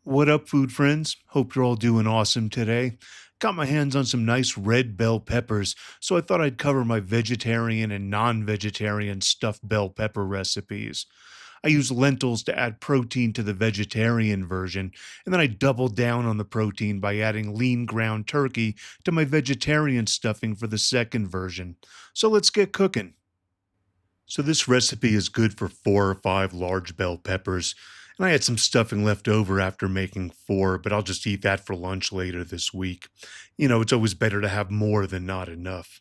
What up, food friends? Hope you're all doing awesome today. Got my hands on some nice red bell peppers, so I thought I'd cover my vegetarian and non vegetarian stuffed bell pepper recipes. I use lentils to add protein to the vegetarian version, and then I double down on the protein by adding lean ground turkey to my vegetarian stuffing for the second version. So let's get cooking. So this recipe is good for 4 or 5 large bell peppers. And I had some stuffing left over after making four, but I'll just eat that for lunch later this week. It's always better to have more than not enough.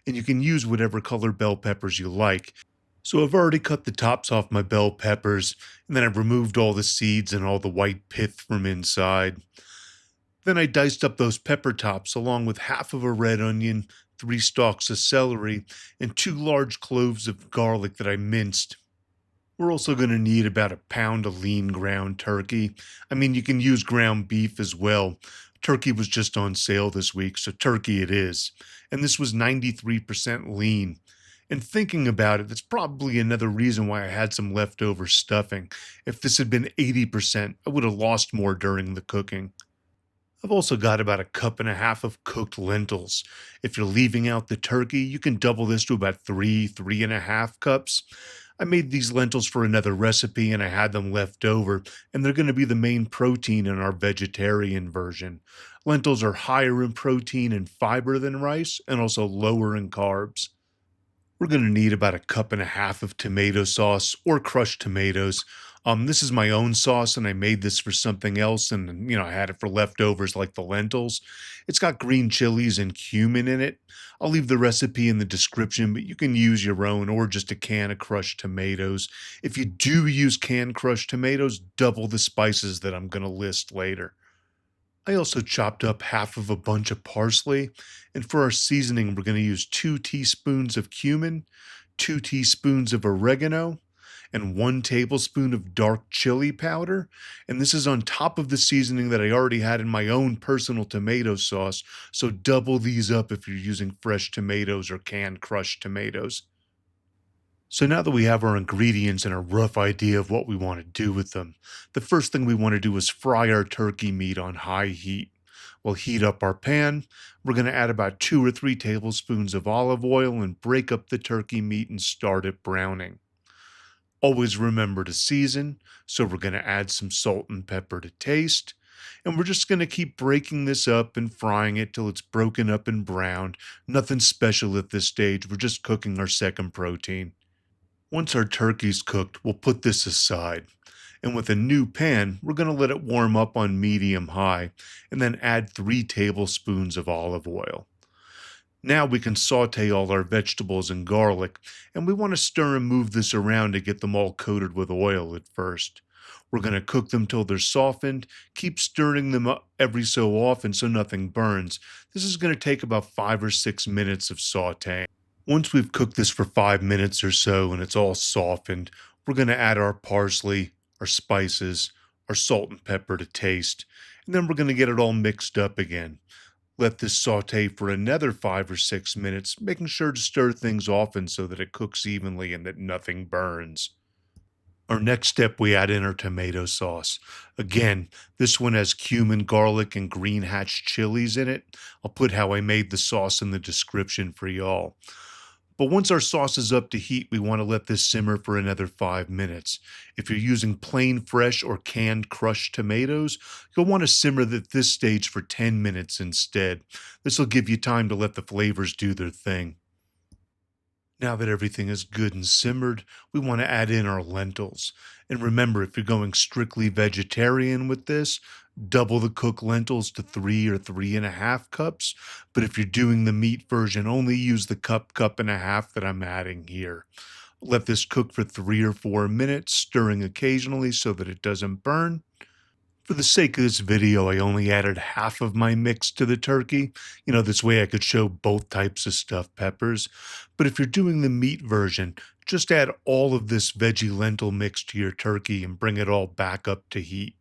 And you can use whatever color bell peppers you like. So I've already cut the tops off my bell peppers, and then I've removed all the seeds and all the white pith from inside. Then I diced up those pepper tops along with half of a red onion, 3 stalks of celery, and 2 large cloves of garlic that I minced. We're also going to need about a pound of lean ground turkey. I mean, you can use ground beef as well. Turkey was just on sale this week, so turkey it is. And this was 93% lean. And thinking about it, that's probably another reason why I had some leftover stuffing. If this had been 80%, I would have lost more during the cooking. I've also got about a cup and a half of cooked lentils. If you're leaving out the turkey, you can double this to about 3 and a half cups. I made these lentils for another recipe and I had them left over, and they're going to be the main protein in our vegetarian version. Lentils are higher in protein and fiber than rice and also lower in carbs. We're going to need about a cup and a half of tomato sauce or crushed tomatoes. This is my own sauce, and I made this for something else, and I had it for leftovers like the lentils. It's got green chilies and cumin in it. I'll leave the recipe in the description, but you can use your own or just a can of crushed tomatoes. If you do use canned crushed tomatoes, double the spices that I'm going to list later. I also chopped up half of a bunch of parsley, and for our seasoning, we're going to use 2 teaspoons of cumin, 2 teaspoons of oregano, and 1 tablespoon of dark chili powder. And this is on top of the seasoning that I already had in my own personal tomato sauce, so double these up if you're using fresh tomatoes or canned crushed tomatoes. So now that we have our ingredients and a rough idea of what we want to do with them, the first thing we want to do is fry our turkey meat on high heat. We'll heat up our pan. We're going to add about 2 or 3 tablespoons of olive oil and break up the turkey meat and start it browning. Always remember to season, so we're going to add some salt and pepper to taste. And we're just going to keep breaking this up and frying it till it's broken up and browned. Nothing special at this stage, we're just cooking our second protein. Once our turkey's cooked, we'll put this aside. And with a new pan, we're going to let it warm up on medium high and then add 3 tablespoons of olive oil. Now we can saute all our vegetables and garlic, and we want to stir and move this around to get them all coated with oil at first. We're going to cook them till they're softened, keep stirring them up every so often so nothing burns. This is going to take about 5 or 6 minutes of sauteing. Once we've cooked this for 5 minutes or so and it's all softened, we're going to add our parsley, our spices, our salt and pepper to taste, and then we're going to get it all mixed up again. Let this saute for another 5 or 6 minutes, making sure to stir things often so that it cooks evenly and that nothing burns. Our next step, we add in our tomato sauce. Again, this one has cumin, garlic, and green hatch chilies in it. I'll put how I made the sauce in the description for y'all. But once our sauce is up to heat, we want to let this simmer for another 5 minutes. If you're using plain fresh or canned crushed tomatoes, you'll want to simmer at this stage for 10 minutes instead. This will give you time to let the flavors do their thing. Now that everything is good and simmered, we want to add in our lentils. And remember, if you're going strictly vegetarian with this, double the cooked lentils to 3 or 3 and a half cups. But if you're doing the meat version, only use the cup and a half that I'm adding here. Let this cook for 3 or 4 minutes, stirring occasionally so that it doesn't burn. For the sake of this video, I only added half of my mix to the turkey. This way I could show both types of stuffed peppers. But if you're doing the meat version, just add all of this veggie lentil mix to your turkey and bring it all back up to heat.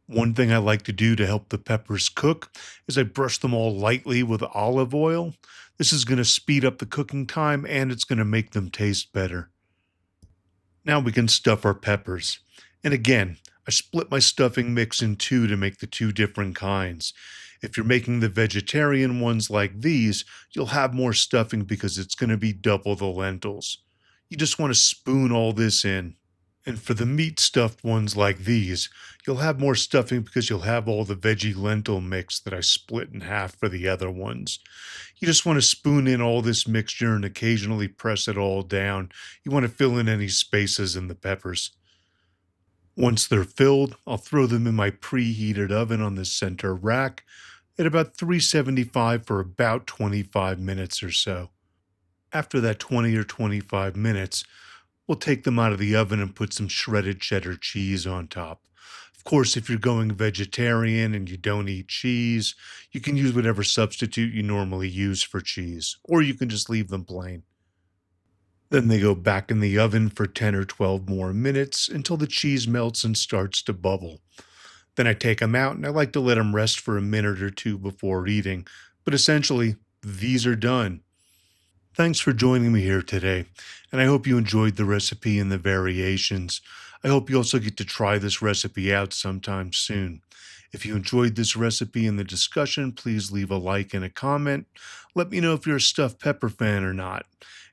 One thing I like to do to help the peppers cook is I brush them all lightly with olive oil. This is going to speed up the cooking time and it's going to make them taste better. Now we can stuff our peppers. And again, I split my stuffing mix in two to make the two different kinds. If you're making the vegetarian ones like these, you'll have more stuffing because it's going to be double the lentils. You just want to spoon all this in. And for the meat stuffed ones like these, you'll have more stuffing because you'll have all the veggie lentil mix that I split in half for the other ones. You just want to spoon in all this mixture and occasionally press it all down. You want to fill in any spaces in the peppers. Once they're filled, I'll throw them in my preheated oven on the center rack at about 375 for about 25 minutes or so. After that 20 or 25 minutes, we'll take them out of the oven and put some shredded cheddar cheese on top. Of course, if you're going vegetarian and you don't eat cheese, you can use whatever substitute you normally use for cheese, or you can just leave them plain. Then they go back in the oven for 10 or 12 more minutes until the cheese melts and starts to bubble. Then I take them out and I like to let them rest for a minute or two before eating. But essentially, these are done. Thanks for joining me here today, and I hope you enjoyed the recipe and the variations. I hope you also get to try this recipe out sometime soon. If you enjoyed this recipe and the discussion, please leave a like and a comment. Let me know if you're a stuffed pepper fan or not.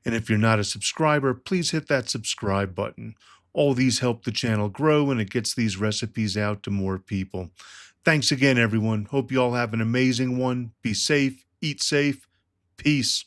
And if you're not a subscriber, please hit that subscribe button. All these help the channel grow and it gets these recipes out to more people. Thanks again, everyone. Hope you all have an amazing one. Be safe, eat safe. Peace.